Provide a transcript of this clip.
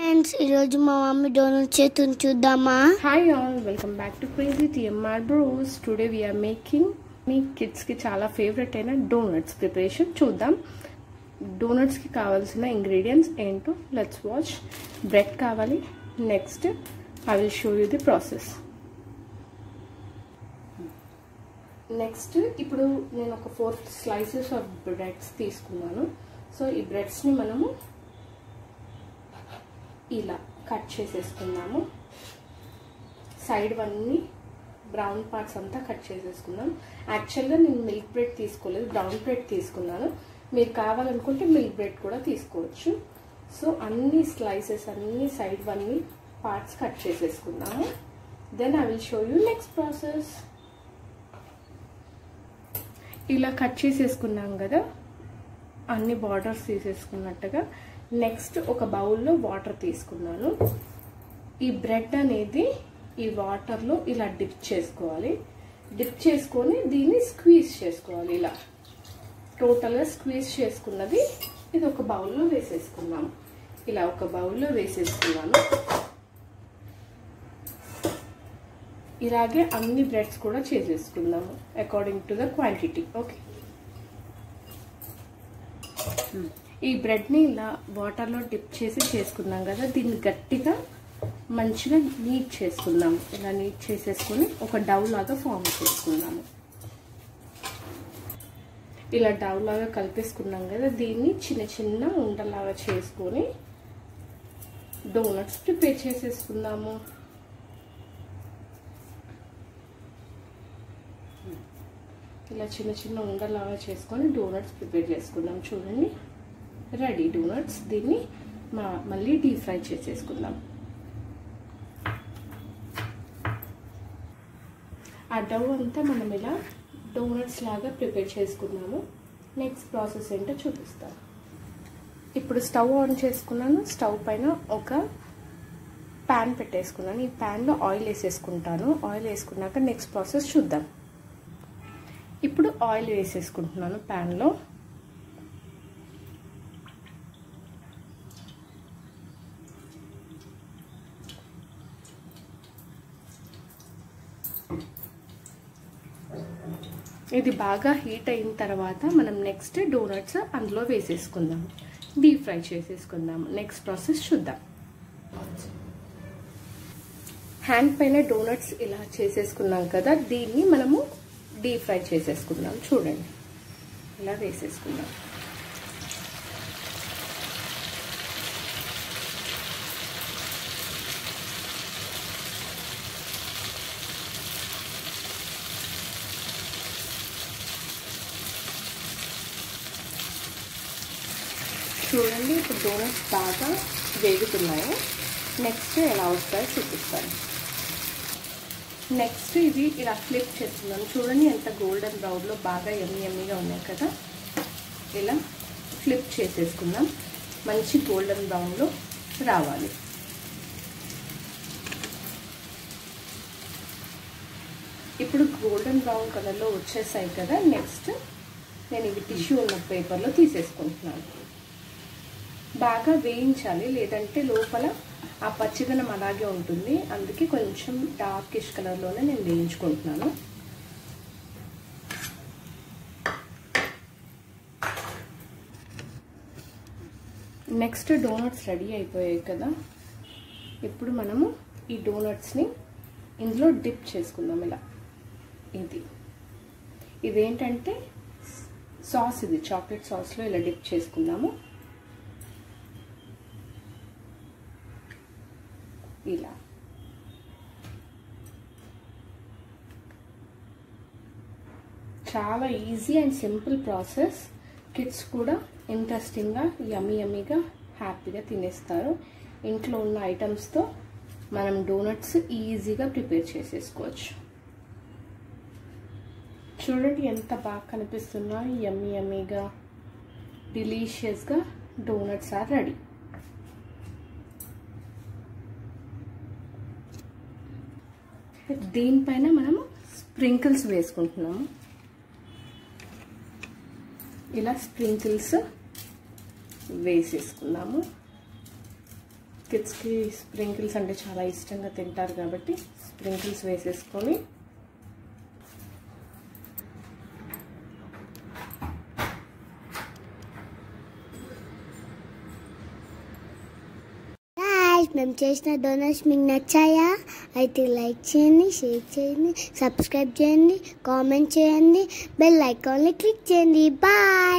Friends ఈరోజు మా mummy donut చేతుని చూద్దామా. Hi all, welcome back to crazy TMR bros. Today we are making మీ కిడ్స్కి చాలా ఫేవరెట్ అయిన డోనట్స్ ప్రిపరేషన్ చూద్దాం. డోనట్స్కి కావాల్సిన ఇంగ్రీడియంట్స్ ఏంటో లెట్స్ వాచ్. బ్రెడ్ కావాలి. Next I will show you the process. Next ఇప్పుడు నేను ఒక 4 స్లైసెస్ ఆఫ్ బ్రెడ్స్ తీసుకున్నాను. సో ఈ బ్రెడ్స్ని మనము ఇలా కట్ చేసేసుకున్నాము. సైడ్ అన్నీ బ్రౌన్ పార్ట్స్ అంతా కట్ చేసేసుకున్నాం. యాక్చువల్గా నేను మిల్క్ బ్రెడ్ తీసుకోలేదు, బ్రౌన్ బ్రెడ్ తీసుకున్నాను. మీరు కావాలనుకుంటే మిల్క్ బ్రెడ్ కూడా తీసుకోవచ్చు. సో అన్ని స్లైసెస్ అన్ని సైడ్ అన్ని పార్ట్స్ కట్ చేసేసుకున్నాము. Then I will show you next process. ఇలా కట్ చేసేసుకున్నాం కదా, అన్ని బార్డర్స్ తీసేసుకున్నట్టుగా. నెక్స్ట్ ఒక బౌల్లో వాటర్ తీసుకున్నాను. ఈ బ్రెడ్ అనేది ఈ వాటర్లో ఇలా డిప్ చేసుకోవాలి. డిప్ చేసుకొని దీన్ని స్క్వీజ్ చేసుకోవాలి. ఇలా టోటల్గా స్క్వీజ్ చేసుకున్నది ఇది ఒక బౌల్లో వేసేసుకున్నాము. ఇలా ఒక బౌల్లో వేసేసుకున్నాను. ఇలాగే అన్ని బ్రెడ్స్ కూడా చేసేసుకుందాము according to the quantity. Okay, ఈ బ్రెడ్ని ఇలా వాటర్లో డిప్ చేసి చేసుకున్నాం కదా, దీన్ని గట్టిగా మంచిగా నీట్ చేసుకుందాము. ఇలా నీట్ చేసేసుకొని ఒక డవ్ లాగా ఫామ్ చేసుకుందాము. ఇలా డవ్ లాగా కలిపేసుకున్నాం కదా, దీన్ని చిన్న చిన్న ఉండలాగా చేసుకొని డోనట్స్ ప్రిపేర్ చేసేసుకుందాము. ఇలా చిన్న చిన్న ఉండలాగా చేసుకొని డోనట్స్ ప్రిపేర్ చేసుకుందాం. చూడండి, రెడీ డోనట్స్. దీన్ని మళ్ళీ డీప్ ఫ్రై చేసేసుకుందాం. ఆ డవ్ అంతా మనం ఇలా డోనట్స్ లాగా ప్రిపేర్ చేసుకున్నాము. నెక్స్ట్ ప్రాసెస్ ఏంటో చూపిస్తాను. ఇప్పుడు స్టవ్ ఆన్ చేసుకున్నాను. స్టవ్ పైన ఒక ప్యాన్ పెట్టేసుకున్నాను. ఈ ప్యాన్లో ఆయిల్ వేసేసుకుంటాను. ఆయిల్ వేసుకున్నాక నెక్స్ట్ ప్రాసెస్ చూద్దాం. ఇప్పుడు ఆయిల్ వేసేసుకుంటున్నాను ప్యాన్లో. ఇది బాగా హీట్ అయిన తర్వాత మనం నెక్స్ట్ డోనట్స్ అందులో వేసేసుకుందాం. డీప్ ఫ్రై చేసేసుకుందాం. నెక్స్ట్ ప్రాసెస్ చూద్దాం. హ్యాండ్ పైన డోనట్స్ ఇలా చేసేసుకున్నాం కదా, దీన్ని మనము డీప్ ఫ్రై చేసేసుకుందాం. చూడండి, ఇలా వేసేసుకుందాం. చూడండి, ఇప్పుడు డోనట్స్ బాగా వేగుతున్నాయి. నెక్స్ట్ ఎలా వస్తాయో చూపిస్తాను. నెక్స్ట్ ఇది ఇలా ఫ్లిప్ చేస్తున్నాను. చూడండి ఎంత గోల్డెన్ బ్రౌన్లో బాగా ఎమ్మీగా ఉన్నాయి కదా. ఇలా ఫ్లిప్ చేసేసుకుందాం. మంచి గోల్డెన్ బ్రౌన్లో రావాలి. ఇప్పుడు గోల్డెన్ బ్రౌన్ కలర్లో వచ్చేసాయి కదా. నెక్స్ట్ నేను ఇవి టిష్యూ ఉన్న పేపర్లో తీసేసుకుంటున్నాను. బాగా వేయించాలి, లేదంటే లోపల ఆ పచ్చిదనం అలాగే ఉంటుంది. అందుకే కొంచెం డార్కిష్ కలర్లోనే నేను వేయించుకుంటున్నాను. నెక్స్ట్ డోనట్స్ రెడీ అయిపోయాయి కదా. ఇప్పుడు మనము ఈ డోనట్స్ని ఇందులో డిప్ చేసుకుందాం. ఇలా ఇదేంటంటే సాస్, ఇది చాక్లెట్ సాస్లో ఇలా డిప్ చేసుకుందాము. ఇలా చాలా easy and simple process. Kids కూడా ఇంట్రెస్టింగ్గా యమ్మీగా హ్యాపీగా తినేస్తారు. ఇంట్లో ఉన్న ఐటమ్స్తో మనం డోనట్స్ ఈజీగా ప్రిపేర్ చేసేసుకోవచ్చు. చూడండి ఎంత బాగా కనిపిస్తున్నాయి. యమ్మీగా డిలీషియస్గా డోనట్స్ ఆర్ రెడీ. దీనిపైన మనము స్ప్రింకిల్స్ వేసుకుంటున్నాము. ఇలా స్ప్రింకిల్స్ వేసేసుకున్నాము. కిడ్స్కి స్ప్రింకిల్స్ అంటే చాలా ఇష్టంగా తింటారు కాబట్టి స్ప్రింకిల్స్ వేసేసుకొని మేము చేసిన డోనట్స్ మీకు నచ్చాయా? అయితే లైక్ చేయండి, షేర్ చేయండి, సబ్స్క్రైబ్ చేయండి, కామెంట్ చేయండి, బెల్ ఐకాన్ని క్లిక్ చేయండి. బాయ్.